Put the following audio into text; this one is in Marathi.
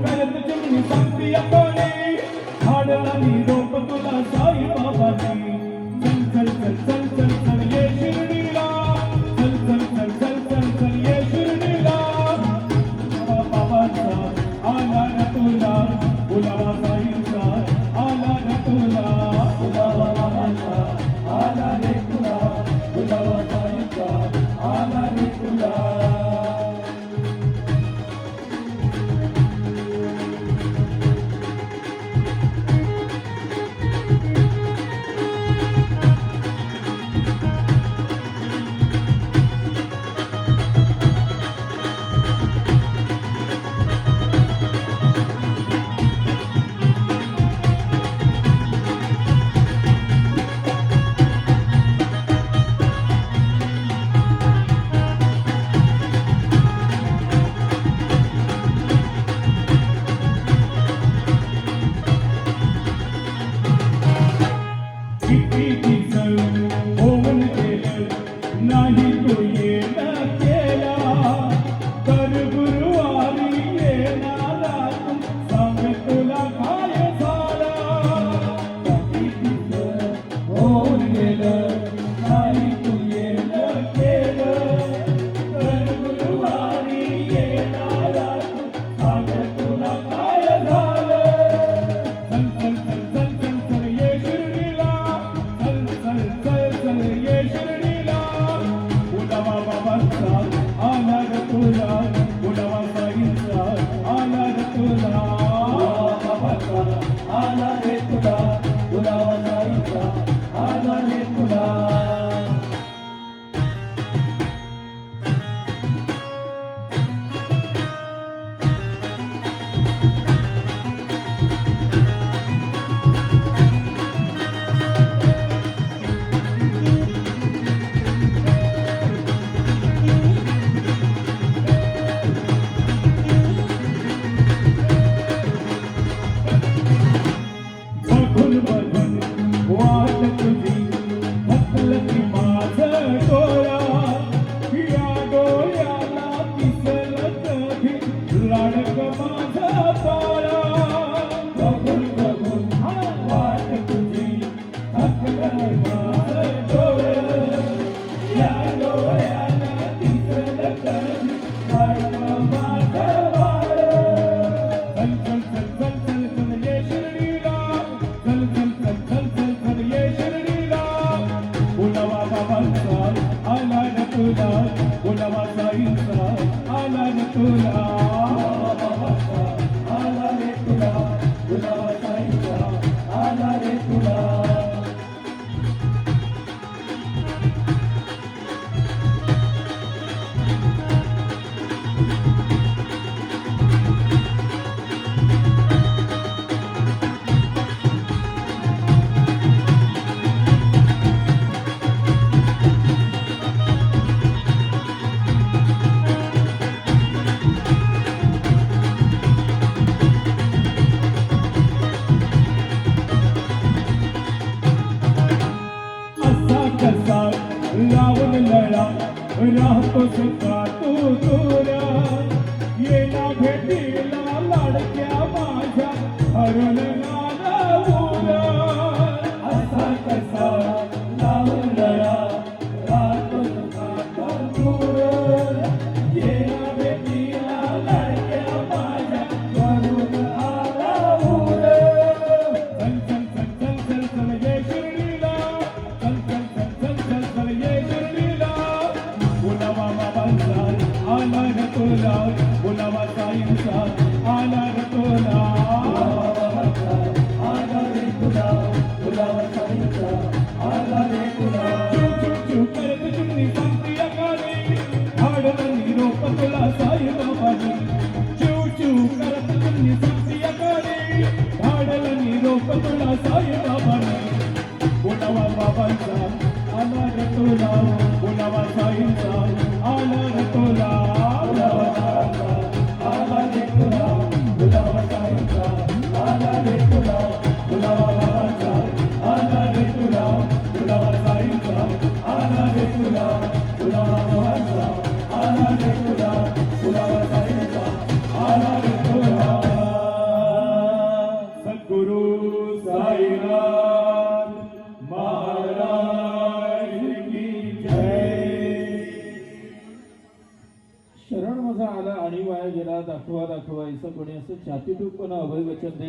करत चिमणी सांगती कोणी झाडला निरोप तुला साई बाबांनी चल चल चल चल चल चल ये शिर्डीला चल चल चल चल चल चल ये शिर्डीला बाबाचा आला रे तुला बुलावा साईंचा आला रे तुला बुलावा बाबांचा आला रे तुला बुलावा साईंचा आला रे तुला नाही तू येणं केला तर गुरुवारी येणारा सांग तुला काय झाला होऊन गेलं नाही तू येणं केलं तर गुरुवारी येणारा सांग तुला काय झालं चल चल चल चल चल चल ये शिर्डीला चल चल चल चल ये शिर्डीला बुलावा बाबांचा आला रे तुला बुलावा साईंचा आला रे तुला बाबांचा आला रे तुला बुलावा साईंचा आला रे तुला बघून बघून वाट तुझी थकलती माझं डोळा या डोळ्याला दिसलं कधी लाडक माझा बाळा बघून बघून वाट तुझी थकलती माझं डोळं या डोळ्याला दिसलं कधी लाडक माझं बाळ चल चल चल चल चल चल ये शिर्डीला चल चल चल चल चल चल ये शिर्डीला बुलावा बाबांचा आला रे तुला बुलावा साईंचा आला रे तुला बाबांचा आला रे तुला बुलावा साईंचा आला रे तुला कसा लावून लळा राहतोस का तू दूर येला भेटीला लाडक्या माझ्या हरण नादूर असा कसा लावून लळा राहतोस का तू दूर येला भेटीला लाडक्या माझ्या हरण नादूर चल चल चल चल चल चल ये शिर्डीला चल चल चल चल चल चल ये शिर्डीला बुलावा बाबांचा आला रे तुला बुलावा साईंचा आला रे तुला आला रे तुला बुलावा साईंचा आला रे तुला चू चू चू करत चिमणी सांगती अकाली झाडला निरोप तुला साई बाबांनी चू चू करत चिमणी सांगती अकाली झाडला निरोप तुला साई बाबांनी बुलावा बाबांचा आला रे तुला बुलावा साईंचा आला रे तुला बुलावा साईंचा आला रे तुला बुलावा साईंचा आला रे तुला बुलावा बाबांचा आला रे तुला बुलावा साईंचा आला रे तुला बुलावा बाबांचा आला रे तुला आला आणि वाया गेला दाखवा दाखवा असं कोणी असं छाती टूकपणा अभय वचन दे